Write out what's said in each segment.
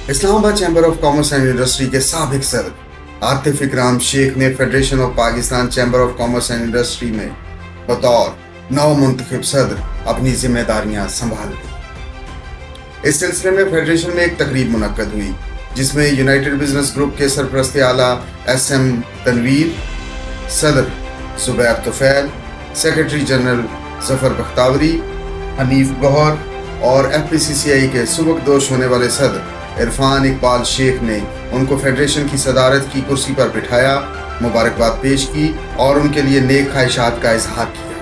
اسلام آباد chamber of commerce and industry کے سابق صدر عاطف اکرام شیخ نے federation of Pakistan chamber of commerce and industry میں بطور نو منتخب صدر اپنی ذمہ داریاں سنبھال لی۔ اس سلسلے میں فیڈریشن میں ایک تقریب منعقد ہوئی جس میں یونائٹڈ بزنس گروپ کے سرپرست اعلیٰ ایس ایم تنویر، صدر زبیر طفیل، سیکرٹری جنرل ظفر بختاوری، حنیف گوہر اور ایف پی سی سی آئی کے سبکدوش ہونے والے صدر عرفان اقبال شیخ نے ان کو فیڈریشن کی صدارت کی کرسی پر بٹھایا، مبارکباد پیش کی اور ان کے لیے نیک خواہشات کا اظہار کیا۔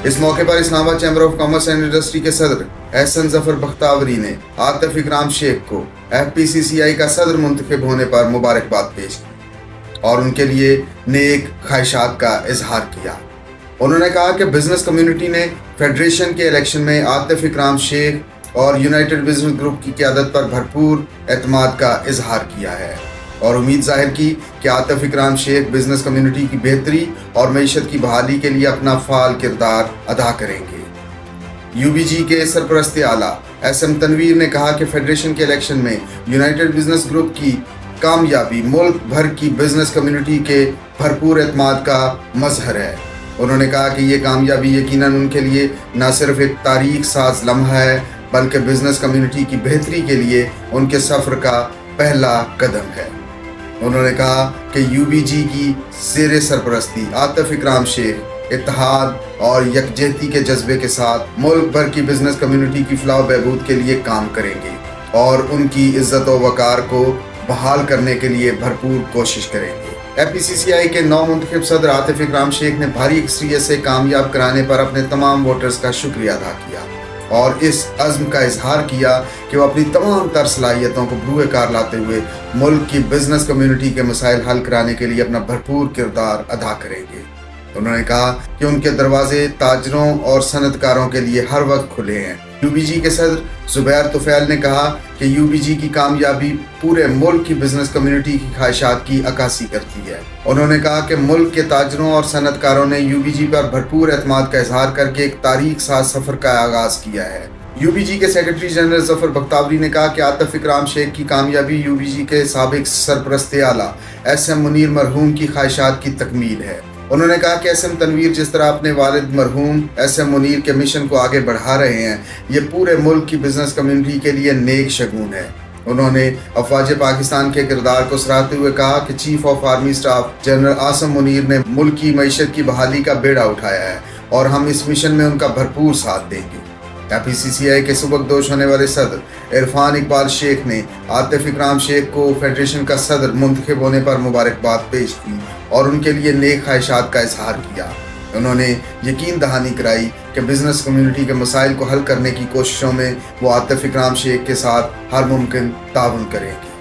اس موقع پر اسلام آباد chamber of commerce and industry کے صدر احسن ظفر بختاوری نے عاطف اکرام شیخ کو ایف پی سی سی آئی کا صدر منتخب ہونے پر مبارکباد پیش کی اور ان کے لیے نیک خواہشات کا اظہار کیا۔ انہوں نے کہا کہ بزنس کمیونٹی نے فیڈریشن کے الیکشن میں عاطف اکرام شیخ اور یونائٹڈ بزنس گروپ کی قیادت پر بھرپور اعتماد کا اظہار کیا ہے اور امید ظاہر کی کہ عاطف اکرام شیخ بزنس کمیونٹی کی بہتری اور معیشت کی بحالی کے لیے اپنا فعال کردار ادا کریں گے۔ یو بی جی کے سرپرست اعلیٰ ایس ایم تنویر نے کہا کہ فیڈریشن کے الیکشن میں یونائٹڈ بزنس گروپ کی کامیابی ملک بھر کی بزنس کمیونٹی کے بھرپور اعتماد کا مظہر ہے۔ انہوں نے کہا کہ یہ کامیابی یقیناً ان کے لیے نہ صرف ایک تاریخ ساز لمحہ ہے بلکہ بزنس کمیونٹی کی بہتری کے لیے ان کے سفر کا پہلا قدم ہے۔ انہوں نے کہا کہ یو بی جی کی زیر سرپرستی عاطف اکرام شیخ اتحاد اور یکجہتی کے جذبے کے ساتھ ملک بھر کی بزنس کمیونٹی کی فلاح و بہبود کے لیے کام کریں گے اور ان کی عزت و وقار کو بحال کرنے کے لیے بھرپور کوشش کریں گے۔ ایف پی سی سی آئی کے نو منتخب صدر عاطف اکرام شیخ نے بھاری اکثریت سے کامیاب کرانے پر اپنے تمام ووٹرز کا شکریہ ادا کیا اور اس عزم کا اظہار کیا کہ وہ اپنی تمام تر صلاحیتوں کو بروئے کار لاتے ہوئے ملک کی بزنس کمیونٹی کے مسائل حل کرانے کے لیے اپنا بھرپور کردار ادا کریں گے۔ انہوں نے کہا کہ ان کے دروازے تاجروں اور صنعت کاروں کے لیے ہر وقت کھلے ہیں۔ یو بی جی کے صدر زبیر طفیل نے کہا کہ یو بی جی کی کامیابی پورے ملک کی بزنس کمیونٹی کی خواہشات کی عکاسی کرتی ہے۔ انہوں نے کہا کہ ملک کے تاجروں اور صنعت کاروں نے یو بی جی پر بھرپور اعتماد کا اظہار کر کے ایک تاریخ ساز سفر کا آغاز کیا ہے۔ یو بی جی کے سیکرٹری جنرل ظفر بختاوری نے کہا کہ عاطف اکرام شیخ کی کامیابی یو بی جی کے سابق سرپرست اعلیٰ ایس ایم منیر مرحوم کی خواہشات کی تکمیل ہے۔ انہوں نے کہا کہ ایس ایم تنویر جس طرح اپنے والد مرحوم ایس ایم منیر کے مشن کو آگے بڑھا رہے ہیں، یہ پورے ملک کی بزنس کمیونٹی کے لیے نیک شگون ہے۔ انہوں نے افواج پاکستان کے کردار کو سراہتے ہوئے کہا کہ chief of army staff general Asim Munir نے ملک کی معیشت کی بحالی کا بیڑا اٹھایا ہے اور ہم اس مشن میں ان کا بھرپور ساتھ دیں گے۔ ایف پی سی سی آئی کے سبکدوش ہونے والے صدر عرفان اقبال شیخ نے عاطف اکرام شیخ کو فیڈریشن کا صدر منتخب ہونے پر مبارکباد پیش کی اور ان کے لیے نیک خواہشات کا اظہار کیا۔ انہوں نے یقین دہانی کرائی کہ بزنس کمیونٹی کے مسائل کو حل کرنے کی کوششوں میں وہ عاطف اکرام شیخ کے ساتھ ہر ممکن تعاون کریں گے۔